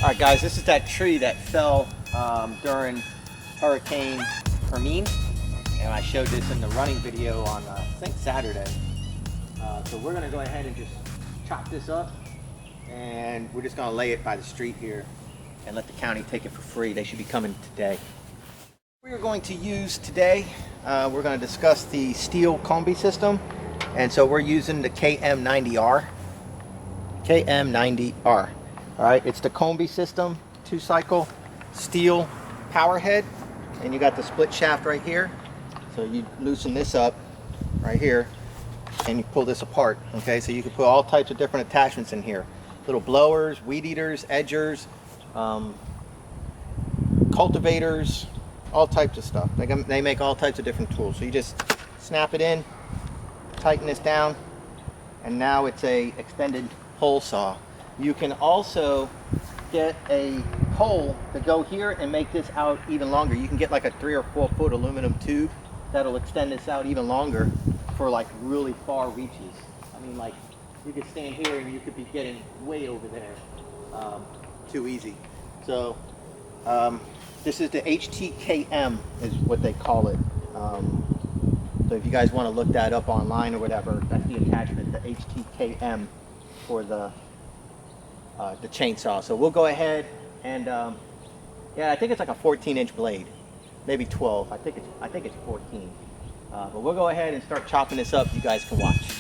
Alright guys, this is that tree that fell during Hurricane Hermine, and I showed this in the running video on I think Saturday. So we're going to go ahead and just chop this up, and we're just going to lay it by the street here and let the county take it for free. They should be coming today. We are going to use today, we're going to discuss the Stihl Kombi system, and so we're using the KM90R. KM90R. Alright, it's the Kombi system, 2-cycle Stihl power head, and you got the split shaft right here. So you loosen this up right here and you pull this apart. Okay, so you can put all types of different attachments in here. Little blowers, weed eaters, edgers, cultivators, all types of stuff. They make all types of different tools. So you just snap it in, tighten this down, and now it's a extended hole saw. You can also get a hole to go here and make this out even longer. You can get like a 3 or 4 foot aluminum tube that'll extend this out even longer for like really far reaches. I mean, like you could stand here and you could be getting way over there. Too easy. So this is the HTKM is what they call it. So if you guys want to look that up online or whatever, that's the attachment, the HTKM for the chainsaw. So we'll go ahead and yeah, I think it's like a 14-inch blade, maybe 12. I think it's 14. But we'll go ahead and start chopping this up. You guys can watch.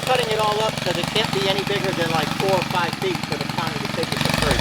Cutting it all up because it can't be any bigger than like 4 or 5 feet for the county to take it for free.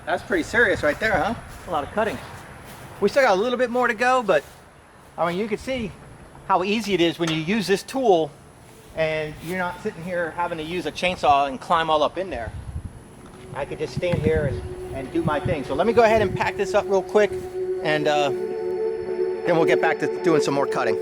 That's pretty serious right there, huh? A lot of cutting. We still got a little bit more to go, but I mean, you can see how easy it is when you use this tool and you're not sitting here having to use a chainsaw and climb all up in there. I could just stand here and do my thing. So let me go ahead and pack this up real quick, and then we'll get back to doing some more cutting.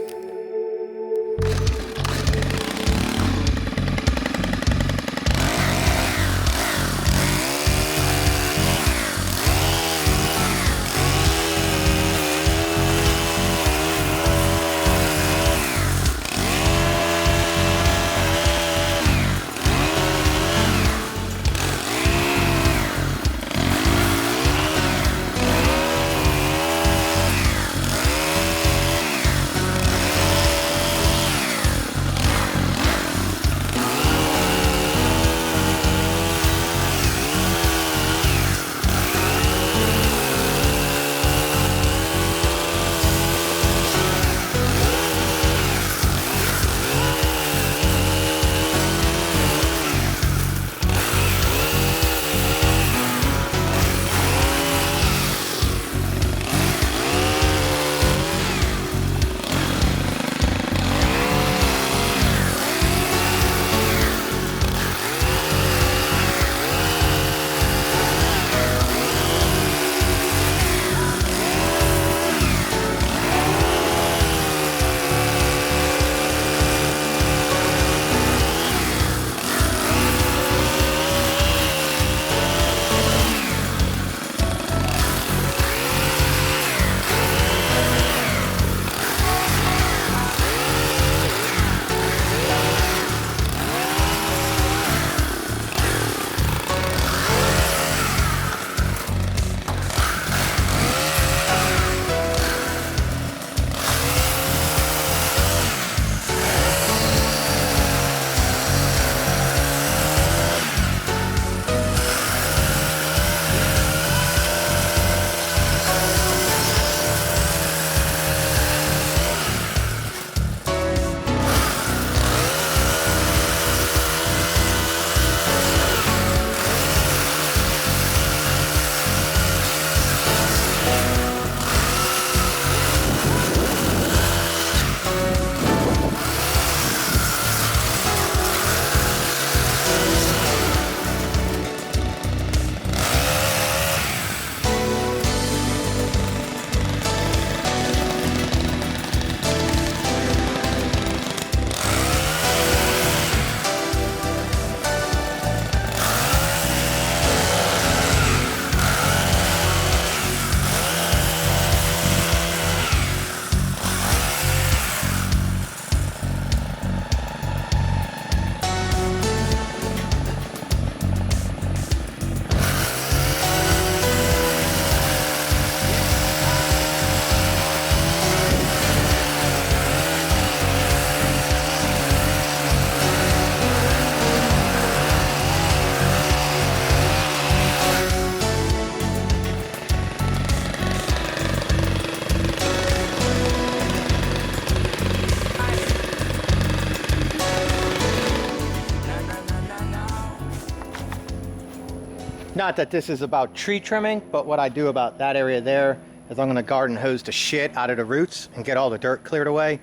Not that this is about tree trimming, but what I do about that area there is I'm going to garden hose the shit out of the roots and get all the dirt cleared away.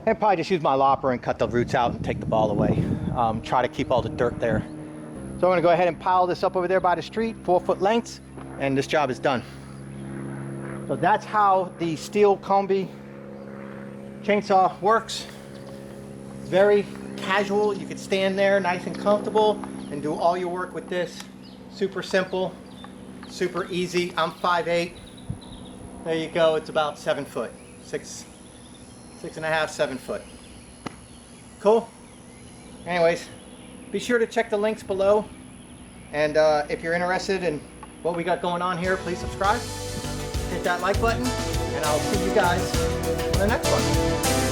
And probably just use my lopper and cut the roots out and take the ball away. Try to keep all the dirt there. So I'm going to go ahead and pile this up over there by the street, 4-foot lengths, and this job is done. So that's how the Stihl Kombi chainsaw works. Very casual. You could stand there nice and comfortable and do all your work with this. Super simple, super easy. I'm 5'8". There you go. It's about 7 foot, 6.5, 7 foot. Cool. Anyways, be sure to check the links below. And if you're interested in what we got going on here, please subscribe. Hit that like button, and I'll see you guys on the next one.